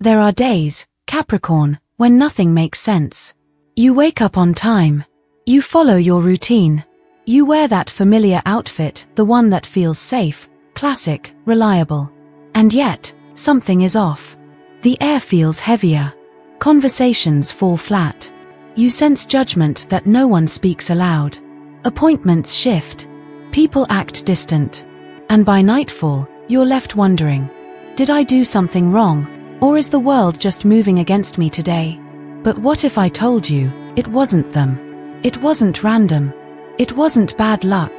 There are days, Capricorn, when nothing makes sense. You wake up on time. You follow your routine. You wear that familiar outfit, the one that feels safe, classic, reliable. And yet, something is off. The air feels heavier. Conversations fall flat. You sense judgment that no one speaks aloud. Appointments shift. People act distant. And by nightfall, you're left wondering, did I do something wrong? Or is the world just moving against me today? But what if I told you, it wasn't them? It wasn't random. It wasn't bad luck.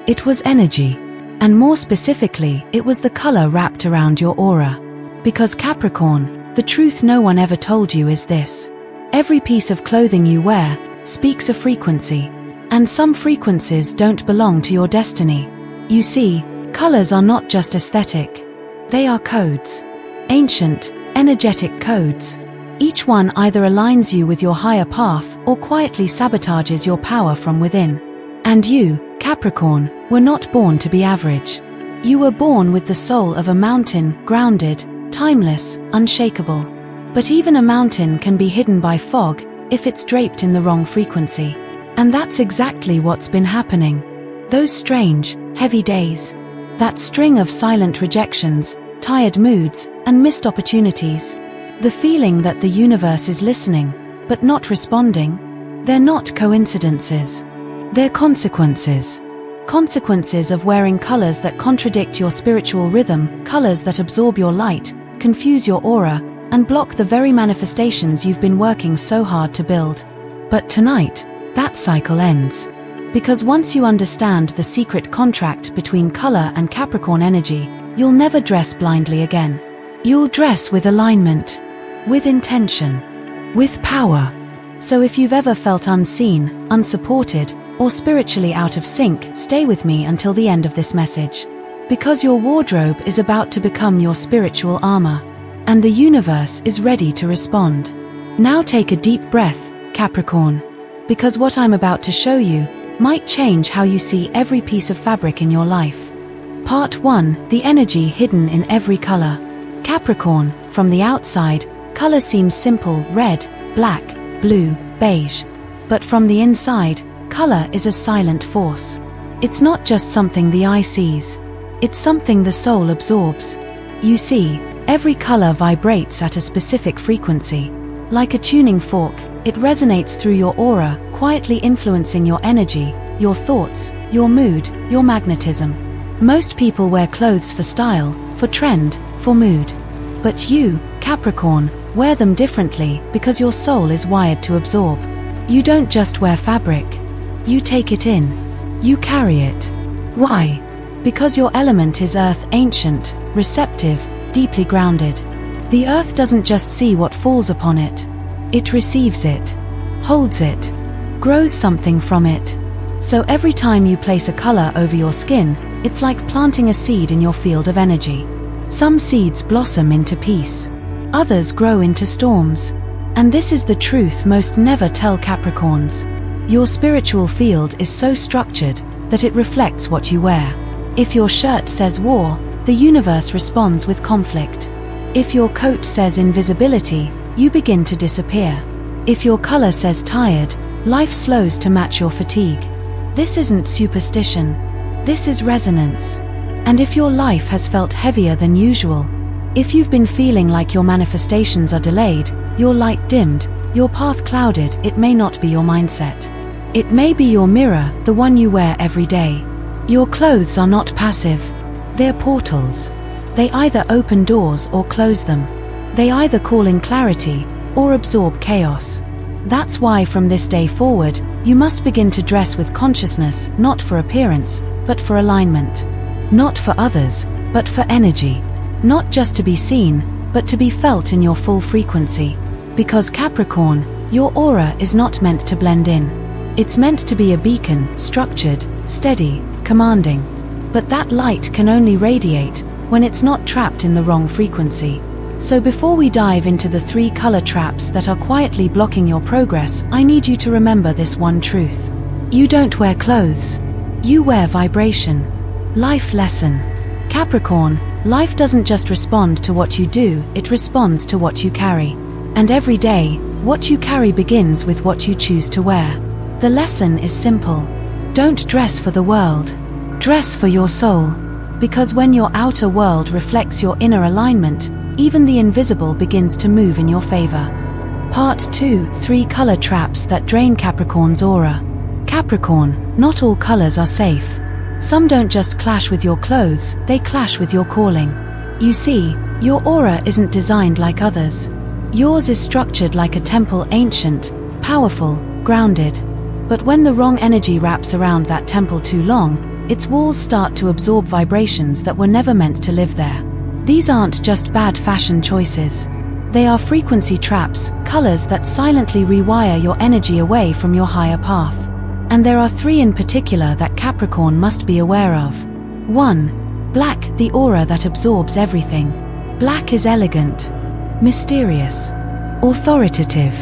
It was energy. And more specifically, it was the color wrapped around your aura. Because Capricorn, the truth no one ever told you is this. Every piece of clothing you wear speaks a frequency. And some frequencies don't belong to your destiny. You see, colors are not just aesthetic. They are codes. Ancient, energetic codes. Each one either aligns you with your higher path or quietly sabotages your power from within. And you, Capricorn, were not born to be average. You were born with the soul of a mountain, grounded, timeless, unshakable. But even a mountain can be hidden by fog if it's draped in the wrong frequency. And that's exactly what's been happening. Those strange, heavy days. That string of silent rejections, tired moods, and missed opportunities. The feeling that the universe is listening, but not responding. They're not coincidences. They're consequences. Consequences of wearing colors that contradict your spiritual rhythm, colors that absorb your light, confuse your aura, and block the very manifestations you've been working so hard to build. But tonight, that cycle ends. Because once you understand the secret contract between color and Capricorn energy, you'll never dress blindly again. You'll dress with alignment, with intention, with power. So if you've ever felt unseen, unsupported, or spiritually out of sync, stay with me until the end of this message. Because your wardrobe is about to become your spiritual armor. And the universe is ready to respond. Now take a deep breath, Capricorn. Because what I'm about to show you might change how you see every piece of fabric in your life. Part 1. The energy hidden in every color. Capricorn, from the outside, color seems simple, red, black, blue, beige. But from the inside, color is a silent force. It's not just something the eye sees. It's something the soul absorbs. You see, every color vibrates at a specific frequency. Like a tuning fork, it resonates through your aura, quietly influencing your energy, your thoughts, your mood, your magnetism. Most people wear clothes for style, for trend, for mood. But you, Capricorn, wear them differently because your soul is wired to absorb. You don't just wear fabric. You take it in. You carry it. Why? Because your element is earth, ancient, receptive, deeply grounded. The earth doesn't just see what falls upon it. It receives it, holds it, grows something from it. So every time you place a color over your skin, it's like planting a seed in your field of energy. Some seeds blossom into peace. Others grow into storms. And this is the truth most never tell Capricorns. Your spiritual field is so structured that it reflects what you wear. If your shirt says war, the universe responds with conflict. If your coat says invisibility, you begin to disappear. If your color says tired, life slows to match your fatigue. This isn't superstition. This is resonance. And if your life has felt heavier than usual, if you've been feeling like your manifestations are delayed, your light dimmed, your path clouded, it may not be your mindset. It may be your mirror, the one you wear every day. Your clothes are not passive. They're portals. They either open doors or close them. They either call in clarity or absorb chaos. That's why from this day forward, you must begin to dress with consciousness, not for appearance, but for alignment. Not for others, but for energy. Not just to be seen, but to be felt in your full frequency. Because Capricorn, your aura is not meant to blend in. It's meant to be a beacon, structured, steady, commanding. But that light can only radiate when it's not trapped in the wrong frequency. So before we dive into the 3 color traps that are quietly blocking your progress, I need you to remember this one truth. You don't wear clothes. You wear vibration. Life lesson. Capricorn, Life doesn't just respond to what you do, it responds to what you carry. And every day, what you carry begins with what you choose to wear. The lesson is simple. Don't dress for the world. Dress for your soul. Because when your outer world reflects your inner alignment, even the invisible begins to move in your favor. Part 2: 3 color traps that drain Capricorn's aura. Capricorn, not all colors are safe. Some don't just clash with your clothes, they clash with your calling. You see, your aura isn't designed like others. Yours is structured like a temple, ancient, powerful, grounded. But when the wrong energy wraps around that temple too long, its walls start to absorb vibrations that were never meant to live there. These aren't just bad fashion choices. They are frequency traps, colors that silently rewire your energy away from your higher path. And there are 3 in particular that Capricorn must be aware of. 1. Black, the aura that absorbs everything. Black is elegant, mysterious, authoritative,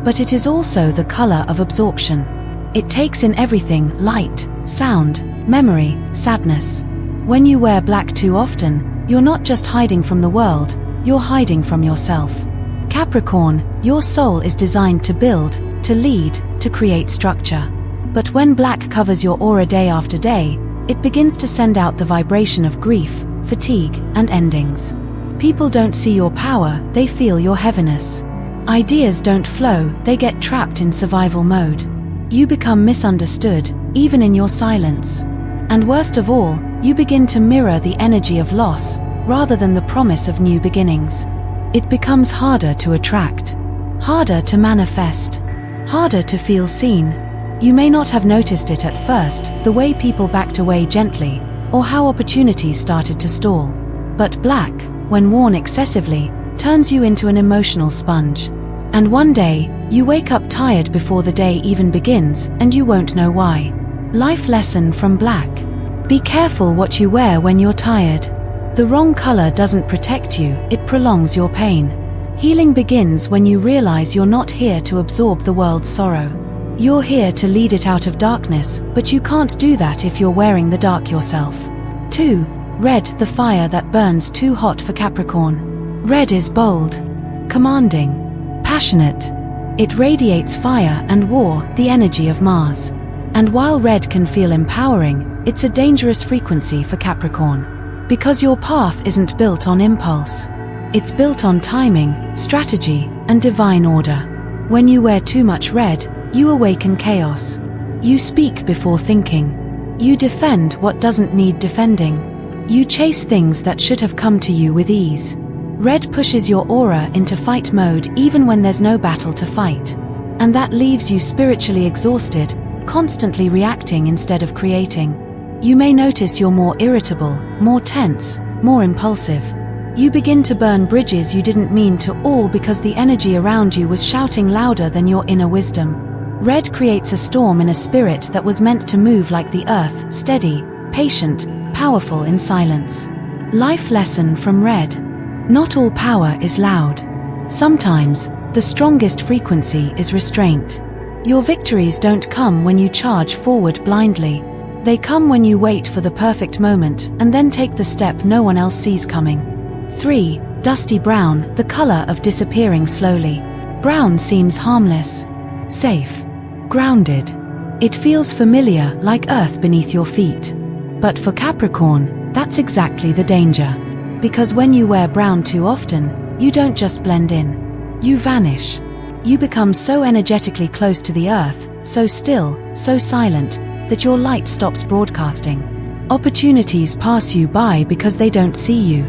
but it is also the color of absorption. It takes in everything: light, sound, memory, sadness. When you wear black too often, you're not just hiding from the world, you're hiding from yourself. Capricorn, your soul is designed to build, to lead, to create structure. But when black covers your aura day after day, it begins to send out the vibration of grief, fatigue, and endings. People don't see your power, they feel your heaviness. Ideas don't flow, they get trapped in survival mode. You become misunderstood, even in your silence. And worst of all, you begin to mirror the energy of loss, rather than the promise of new beginnings. It becomes harder to attract, harder to manifest, harder to feel seen. You may not have noticed it at first, the way people backed away gently, or how opportunities started to stall. But black, when worn excessively, turns you into an emotional sponge. And one day, you wake up tired before the day even begins, and you won't know why. Life lesson from black. Be careful what you wear when you're tired. The wrong color doesn't protect you, it prolongs your pain. Healing begins when you realize you're not here to absorb the world's sorrow. You're here to lead it out of darkness, but you can't do that if you're wearing the dark yourself. 2. Red, the fire that burns too hot for Capricorn. Red is bold, commanding, passionate. It radiates fire and war, the energy of Mars. And while red can feel empowering, it's a dangerous frequency for Capricorn. Because your path isn't built on impulse. It's built on timing, strategy, and divine order. When you wear too much red, you awaken chaos. You speak before thinking. You defend what doesn't need defending. You chase things that should have come to you with ease. Red pushes your aura into fight mode even when there's no battle to fight. And that leaves you spiritually exhausted, constantly reacting instead of creating. You may notice you're more irritable, more tense, more impulsive. You begin to burn bridges you didn't mean to, all because the energy around you was shouting louder than your inner wisdom. Red creates a storm in a spirit that was meant to move like the earth, steady, patient, powerful in silence. Life lesson from red. Not all power is loud. Sometimes, the strongest frequency is restraint. Your victories don't come when you charge forward blindly. They come when you wait for the perfect moment and then take the step no one else sees coming. 3. Dusty brown, the color of disappearing slowly. Brown seems harmless, safe, grounded. It feels familiar, like earth beneath your feet. But for Capricorn, that's exactly the danger. Because when you wear brown too often, you don't just blend in. You vanish. You become so energetically close to the earth, so still, so silent, that your light stops broadcasting. Opportunities pass you by because they don't see you.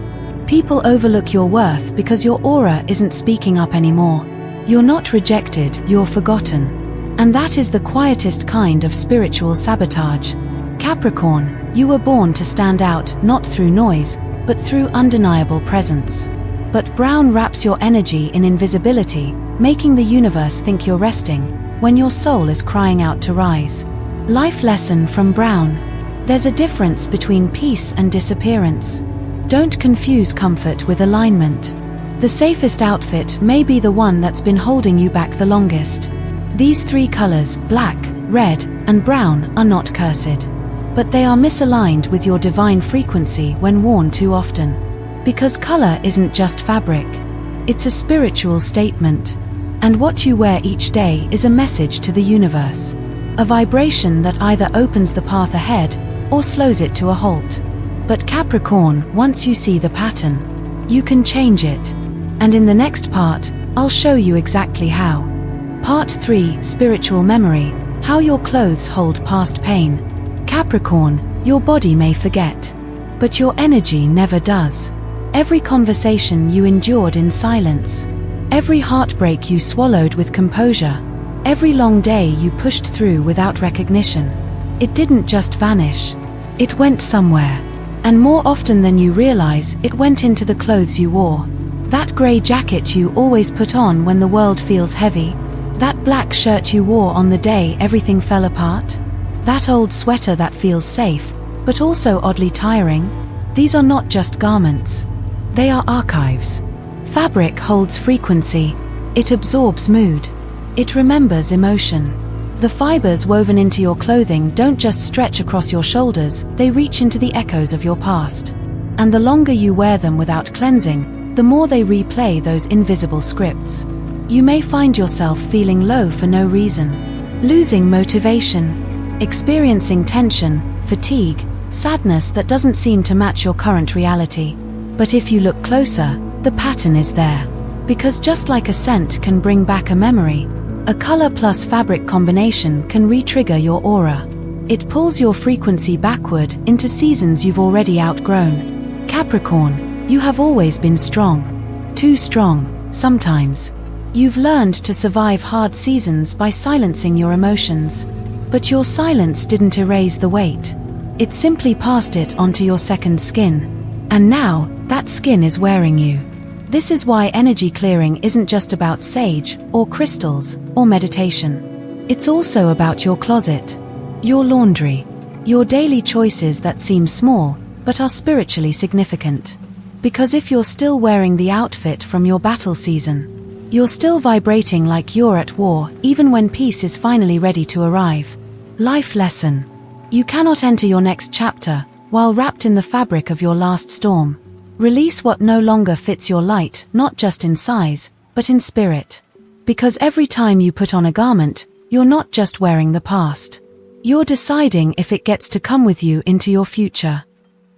People overlook your worth because your aura isn't speaking up anymore. You're not rejected, you're forgotten. And that is the quietest kind of spiritual sabotage. Capricorn, you were born to stand out, not through noise, but through undeniable presence. But brown wraps your energy in invisibility, making the universe think you're resting, when your soul is crying out to rise. Life lesson from brown. There's a difference between peace and disappearance. Don't confuse comfort with alignment. The safest outfit may be the one that's been holding you back the longest. These 3 colors, black, red, and brown, are not cursed. But they are misaligned with your divine frequency when worn too often. Because color isn't just fabric. It's a spiritual statement. And what you wear each day is a message to the universe. A vibration that either opens the path ahead or slows it to a halt. But Capricorn, once you see the pattern, you can change it. And in the next part, I'll show you exactly how. Part 3, Spiritual Memory, how your clothes hold past pain. Capricorn, your body may forget, but your energy never does. Every conversation you endured in silence, every heartbreak you swallowed with composure, every long day you pushed through without recognition, it didn't just vanish. It went somewhere. And more often than you realize, it went into the clothes you wore. That gray jacket you always put on when the world feels heavy. That black shirt you wore on the day everything fell apart. That old sweater that feels safe, but also oddly tiring. These are not just garments. They are archives. Fabric holds frequency. It absorbs mood. It remembers emotion. The fibers woven into your clothing don't just stretch across your shoulders, they reach into the echoes of your past. And the longer you wear them without cleansing, the more they replay those invisible scripts. You may find yourself feeling low for no reason, losing motivation, experiencing tension, fatigue, sadness that doesn't seem to match your current reality. But if you look closer, the pattern is there. Because just like a scent can bring back a memory, a color plus fabric combination can re-trigger your aura. It pulls your frequency backward into seasons you've already outgrown. Capricorn, you have always been strong. Too strong, sometimes. You've learned to survive hard seasons by silencing your emotions. But your silence didn't erase the weight. It simply passed it onto your second skin. And now, that skin is wearing you. This is why energy clearing isn't just about sage, or crystals, or meditation. It's also about your closet, your laundry, your daily choices that seem small, but are spiritually significant. Because if you're still wearing the outfit from your battle season, you're still vibrating like you're at war, even when peace is finally ready to arrive. Life lesson. You cannot enter your next chapter while wrapped in the fabric of your last storm. Release what no longer fits your light, not just in size, but in spirit. Because every time you put on a garment, you're not just wearing the past. You're deciding if it gets to come with you into your future.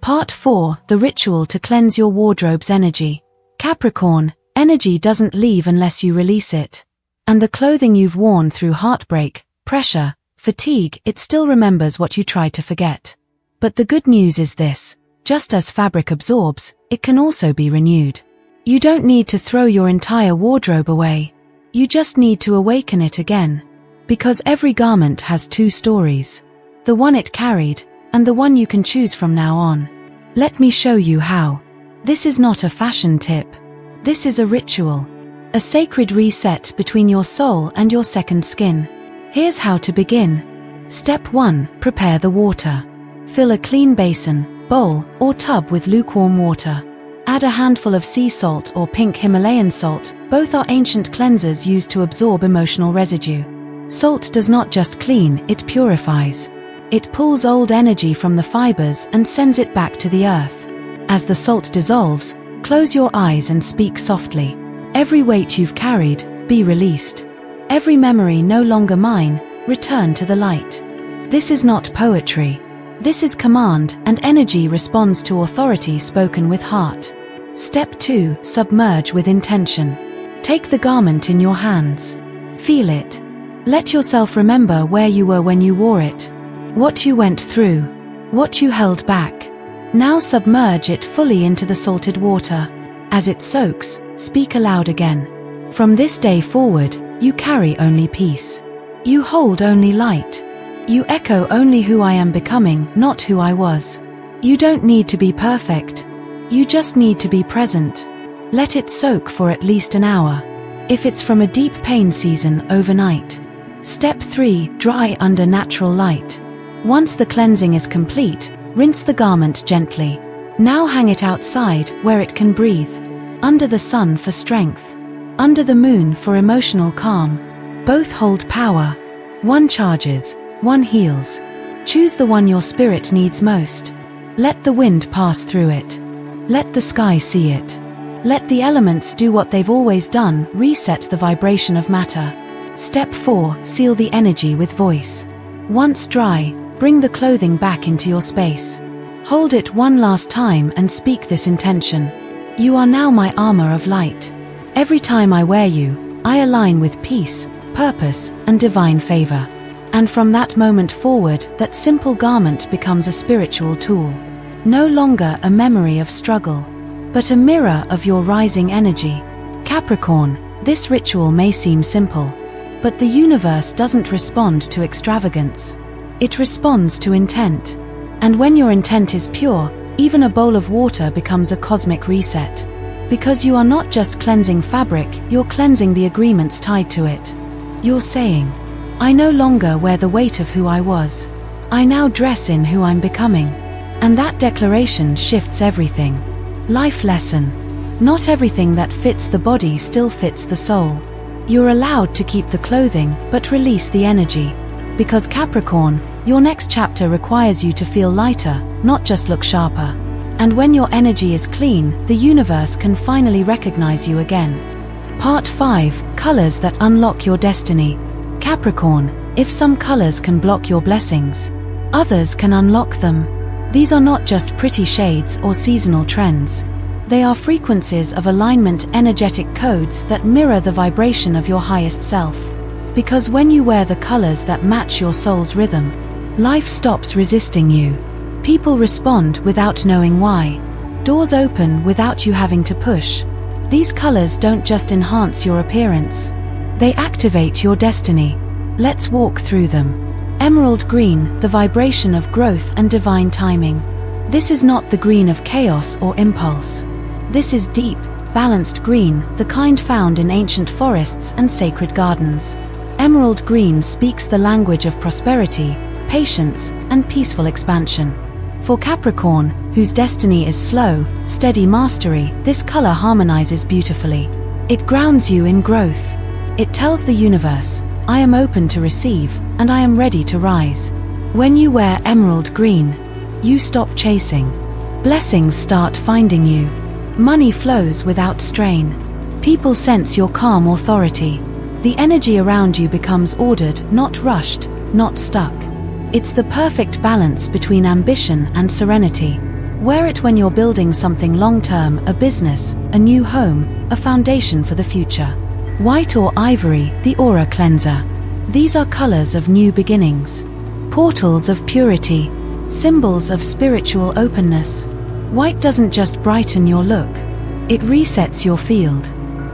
Part 4, the ritual to cleanse your wardrobe's energy. Capricorn, energy doesn't leave unless you release it. And the clothing you've worn through heartbreak, pressure, fatigue, it still remembers what you tried to forget. But the good news is this. Just as fabric absorbs, it can also be renewed. You don't need to throw your entire wardrobe away. You just need to awaken it again. Because every garment has two stories. The one it carried, and the one you can choose from now on. Let me show you how. This is not a fashion tip. This is a ritual. A sacred reset between your soul and your second skin. Here's how to begin. Step 1, prepare the water. Fill a clean basin, bowl, or tub with lukewarm water. Add a handful of sea salt or pink Himalayan salt, both are ancient cleansers used to absorb emotional residue. Salt does not just clean, it purifies. It pulls old energy from the fibers and sends it back to the earth. As the salt dissolves, close your eyes and speak softly. Every weight you've carried, be released. Every memory no longer mine, return to the light. This is not poetry. This is command, and energy responds to authority spoken with heart. Step 2, submerge with intention. Take the garment in your hands. Feel it. Let yourself remember where you were when you wore it. What you went through. What you held back. Now submerge it fully into the salted water. As it soaks, speak aloud again. From this day forward, you carry only peace. You hold only light. You echo only who I am becoming, not who I was. You don't need to be perfect. You just need to be present. Let it soak for at least an hour. If it's from a deep pain season, overnight. Step 3, dry under natural light. Once the cleansing is complete, rinse the garment gently. Now hang it outside, where it can breathe. Under the sun for strength. Under the moon for emotional calm. Both hold power. One charges. One heals. Choose the one your spirit needs most. Let the wind pass through it. Let the sky see it. Let the elements do what they've always done, reset the vibration of matter. Step 4, seal the energy with voice. Once dry, bring the clothing back into your space. Hold it one last time and speak this intention. You are now my armor of light. Every time I wear you, I align with peace, purpose, and divine favor. And from that moment forward, that simple garment becomes a spiritual tool. No longer a memory of struggle, but a mirror of your rising energy. Capricorn, this ritual may seem simple, but the universe doesn't respond to extravagance. It responds to intent. And when your intent is pure, even a bowl of water becomes a cosmic reset. Because you are not just cleansing fabric, you're cleansing the agreements tied to it. You're saying, I no longer wear the weight of who I was. I now dress in who I'm becoming. And that declaration shifts everything. Life lesson. Not everything that fits the body still fits the soul. You're allowed to keep the clothing, but release the energy. Because Capricorn, your next chapter requires you to feel lighter, not just look sharper. And when your energy is clean, the universe can finally recognize you again. Part 5, Colors that unlock your destiny. Capricorn, if some colors can block your blessings, others can unlock them. These are not just pretty shades or seasonal trends. They are frequencies of alignment, energetic codes that mirror the vibration of your highest self. Because when you wear the colors that match your soul's rhythm, life stops resisting you. People respond without knowing why. Doors open without you having to push. These colors don't just enhance your appearance. They activate your destiny. Let's walk through them. Emerald green, the vibration of growth and divine timing. This is not the green of chaos or impulse. This is deep, balanced green, the kind found in ancient forests and sacred gardens. Emerald green speaks the language of prosperity, patience, and peaceful expansion. For Capricorn, whose destiny is slow, steady mastery, this color harmonizes beautifully. It grounds you in growth. It tells the universe, I am open to receive, and I am ready to rise. When you wear emerald green, you stop chasing. Blessings start finding you. Money flows without strain. People sense your calm authority. The energy around you becomes ordered, not rushed, not stuck. It's the perfect balance between ambition and serenity. Wear it when you're building something long-term, a business, a new home, a foundation for the future. White or ivory, the aura cleanser. These are colors of new beginnings. Portals of purity. Symbols of spiritual openness. White doesn't just brighten your look. It resets your field.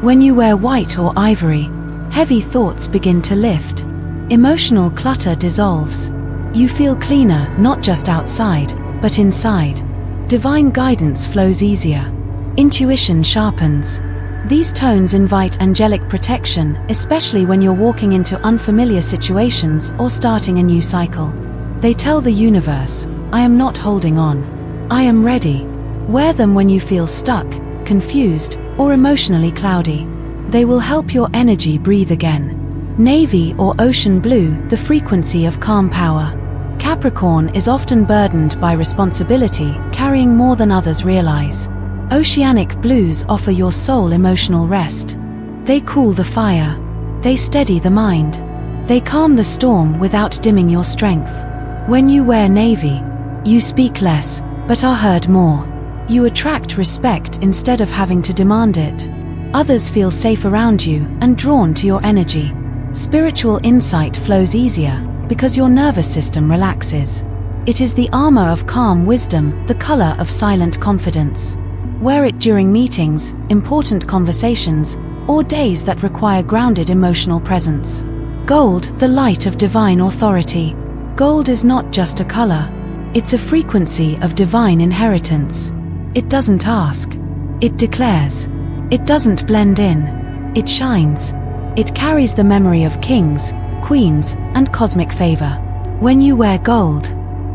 When you wear white or ivory, heavy thoughts begin to lift. Emotional clutter dissolves. You feel cleaner, not just outside, but inside. Divine guidance flows easier. Intuition sharpens. These tones invite angelic protection, especially when you're walking into unfamiliar situations or starting a new cycle. They tell the universe, I am not holding on. I am ready. Wear them when you feel stuck, confused, or emotionally cloudy. They will help your energy breathe again. Navy or ocean blue, the frequency of calm power. Capricorn is often burdened by responsibility, carrying more than others realize. Oceanic blues offer your soul emotional rest. They cool the fire. They steady the mind. They calm the storm without dimming your strength. When you wear navy, you speak less, but are heard more. You attract respect instead of having to demand it. Others feel safe around you and drawn to your energy. Spiritual insight flows easier because your nervous system relaxes. It is the armor of calm wisdom, the color of silent confidence. Wear it during meetings, important conversations, or days that require grounded emotional presence. Gold, the light of divine authority. Gold is not just a color. It's a frequency of divine inheritance. It doesn't ask. It declares. It doesn't blend in. It shines. It carries the memory of kings, queens, and cosmic favor. When you wear gold,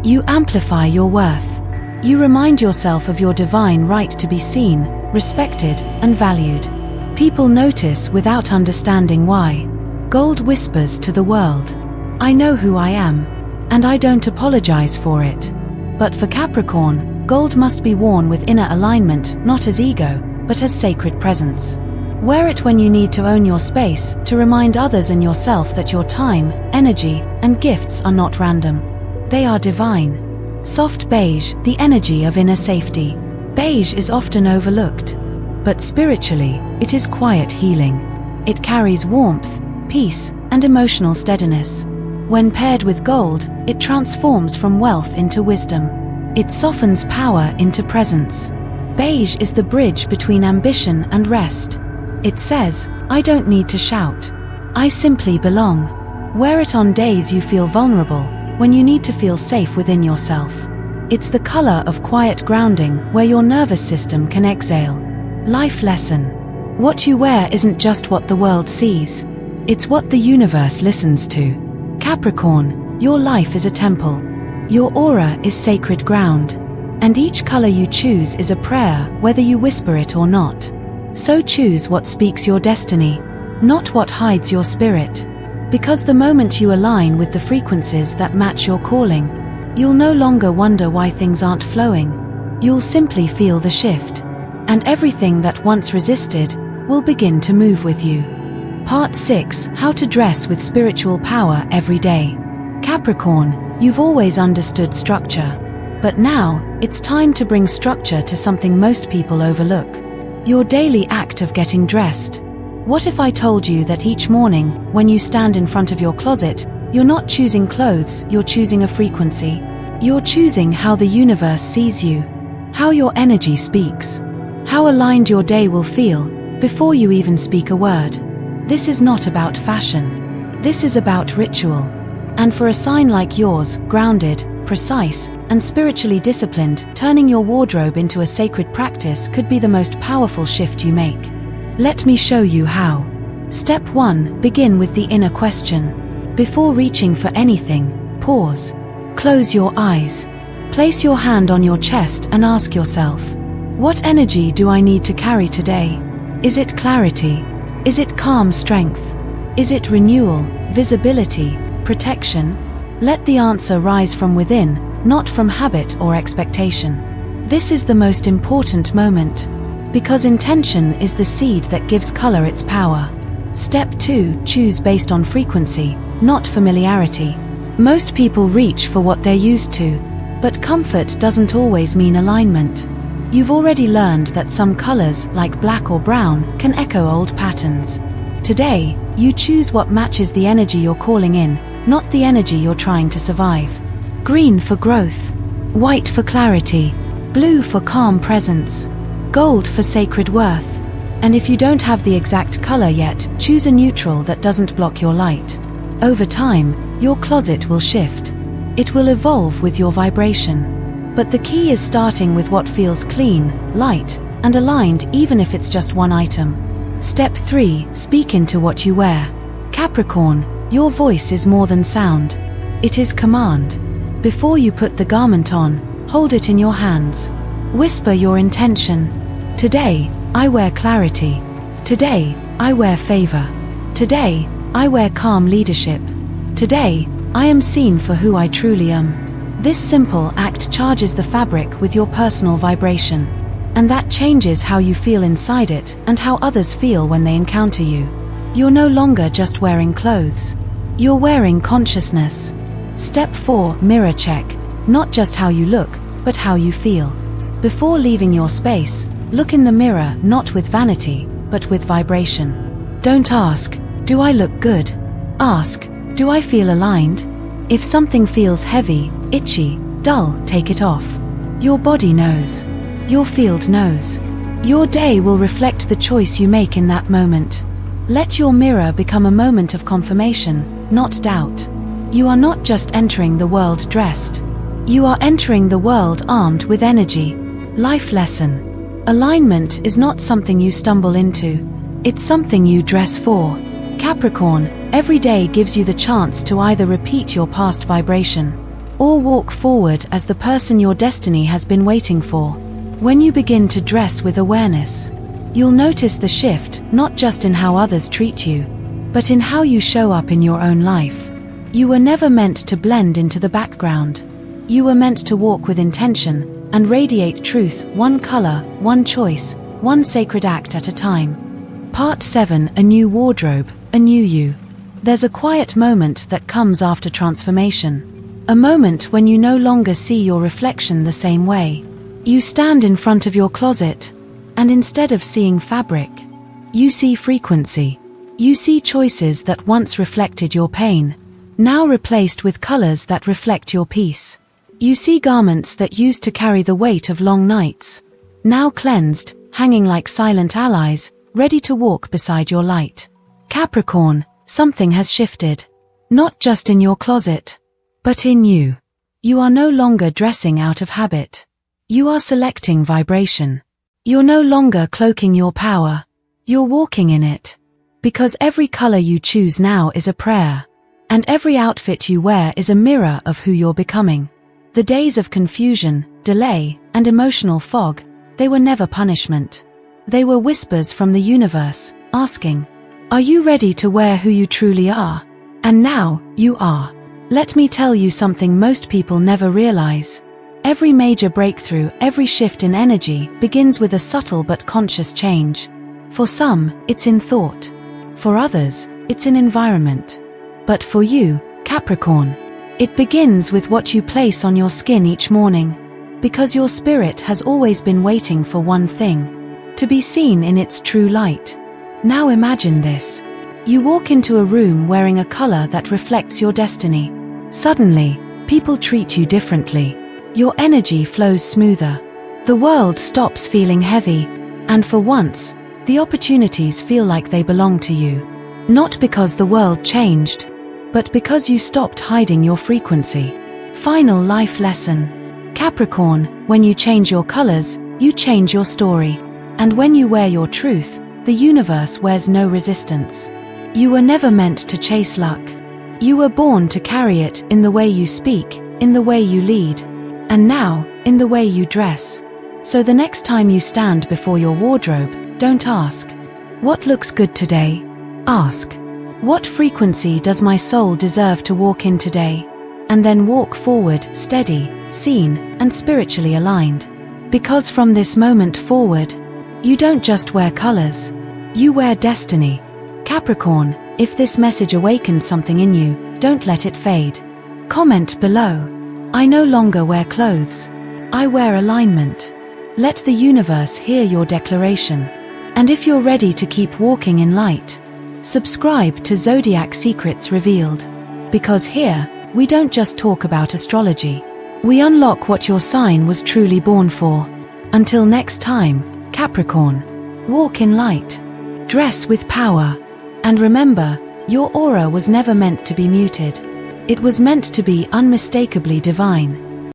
you amplify your worth. You remind yourself of your divine right to be seen, respected, and valued. People notice without understanding why. Gold whispers to the world, I know who I am, and I don't apologize for it. But for Capricorn, Gold must be worn with inner alignment, not as ego, but as sacred presence. Wear it when you need to own your space, to remind others and yourself that your time, energy, and gifts are not random. They are divine. Soft beige, the energy of inner safety. Beige is often overlooked. But spiritually, it is quiet healing. It carries warmth, peace, and emotional steadiness. When paired with gold, it transforms from wealth into wisdom. It softens power into presence. Beige is the bridge between ambition and rest. It says, I don't need to shout. I simply belong. Wear it on days you feel vulnerable, when you need to feel safe within yourself. It's the color of quiet grounding where your nervous system can exhale. Life lesson. What you wear isn't just what the world sees. It's what the universe listens to. Capricorn, your life is a temple. Your aura is sacred ground. And each color you choose is a prayer, whether you whisper it or not. So choose what speaks your destiny, not what hides your spirit. Because the moment you align with the frequencies that match your calling, you'll no longer wonder why things aren't flowing. You'll simply feel the shift. And everything that once resisted will begin to move with you. Part 6: How to dress with spiritual power every day. Capricorn, you've always understood structure. But now, it's time to bring structure to something most people overlook. Your daily act of getting dressed. What if I told you that each morning, when you stand in front of your closet, you're not choosing clothes, you're choosing a frequency. You're choosing how the universe sees you, how your energy speaks, how aligned your day will feel, before you even speak a word. This is not about fashion. This is about ritual. And for a sign like yours, grounded, precise, and spiritually disciplined, turning your wardrobe into a sacred practice could be the most powerful shift you make. Let me show you how. Step 1: Begin with the inner question. Before reaching for anything, pause. Close your eyes. Place your hand on your chest and ask yourself, what energy do I need to carry today? Is it clarity? Is it calm strength? Is it renewal, visibility, protection? Let the answer rise from within, not from habit or expectation. This is the most important moment, because intention is the seed that gives color its power. Step 2: Choose based on frequency, not familiarity. Most people reach for what they're used to, but comfort doesn't always mean alignment. You've already learned that some colors, like black or brown, can echo old patterns. Today, you choose what matches the energy you're calling in, not the energy you're trying to survive. Green for growth, white for clarity, blue for calm presence, gold for sacred worth. And if you don't have the exact color yet, choose a neutral that doesn't block your light. Over time, your closet will shift. It will evolve with your vibration. But the key is starting with what feels clean, light, and aligned, even if it's just one item. Step 3: Speak into what you wear. Capricorn, your voice is more than sound. It is command. Before you put the garment on, hold it in your hands. Whisper your intention. Today, I wear clarity. Today, I wear favor. Today, I wear calm leadership. Today, I am seen for who I truly am. This simple act charges the fabric with your personal vibration. And that changes how you feel inside it and how others feel when they encounter you. You're no longer just wearing clothes. You're wearing consciousness. Step 4: Mirror check. Not just how you look, but how you feel. Before leaving your space, look in the mirror, not with vanity, but with vibration. Don't ask, do I look good? Ask, do I feel aligned? If something feels heavy, itchy, dull, take it off. Your body knows. Your field knows. Your day will reflect the choice you make in that moment. Let your mirror become a moment of confirmation, not doubt. You are not just entering the world dressed. You are entering the world armed with energy. Life lesson. Alignment is not something you stumble into. It's something you dress for. Capricorn, every day gives you the chance to either repeat your past vibration or walk forward as the person your destiny has been waiting for. When you begin to dress with awareness, you'll notice the shift, not just in how others treat you, but in how you show up in your own life. You were never meant to blend into the background. You were meant to walk with intention, and radiate truth, one color, one choice, one sacred act at a time. Part 7: A New Wardrobe, a New You. There's a quiet moment that comes after transformation. A moment when you no longer see your reflection the same way. You stand in front of your closet, and instead of seeing fabric, you see frequency. You see choices that once reflected your pain, now replaced with colors that reflect your peace. You see garments that used to carry the weight of long nights, now cleansed, hanging like silent allies, ready to walk beside your light. Capricorn, something has shifted. Not just in your closet, but in you. You are no longer dressing out of habit. You are selecting vibration. You're no longer cloaking your power. You're walking in it. Because every color you choose now is a prayer. And every outfit you wear is a mirror of who you're becoming. The days of confusion, delay, and emotional fog, they were never punishment. They were whispers from the universe, asking, "Are you ready to wear who you truly are?" And now, you are. Let me tell you something most people never realize. Every major breakthrough, every shift in energy, begins with a subtle but conscious change. For some, it's in thought. For others, it's in environment. But for you, Capricorn, it begins with what you place on your skin each morning. Because your spirit has always been waiting for one thing: to be seen in its true light. Now imagine this. You walk into a room wearing a color that reflects your destiny. Suddenly, people treat you differently. Your energy flows smoother. The world stops feeling heavy, and for once, the opportunities feel like they belong to you. Not because the world changed, but because you stopped hiding your frequency. Final life lesson. Capricorn, when you change your colors, you change your story. And when you wear your truth, the universe wears no resistance. You were never meant to chase luck. You were born to carry it in the way you speak, in the way you lead, and now, in the way you dress. So the next time you stand before your wardrobe, don't ask, "What looks good today?" Ask, "What frequency does my soul deserve to walk in today?" And then walk forward, steady, seen, and spiritually aligned. Because from this moment forward, you don't just wear colors, you wear destiny. Capricorn, if this message awakened something in you, don't let it fade. Comment below. I no longer wear clothes. I wear alignment. Let the universe hear your declaration. And if you're ready to keep walking in light, subscribe to Zodiac Secrets Revealed. Because here, we don't just talk about astrology. We unlock what your sign was truly born for. Until next time, Capricorn, walk in light. Dress with power. And remember, your aura was never meant to be muted. It was meant to be unmistakably divine.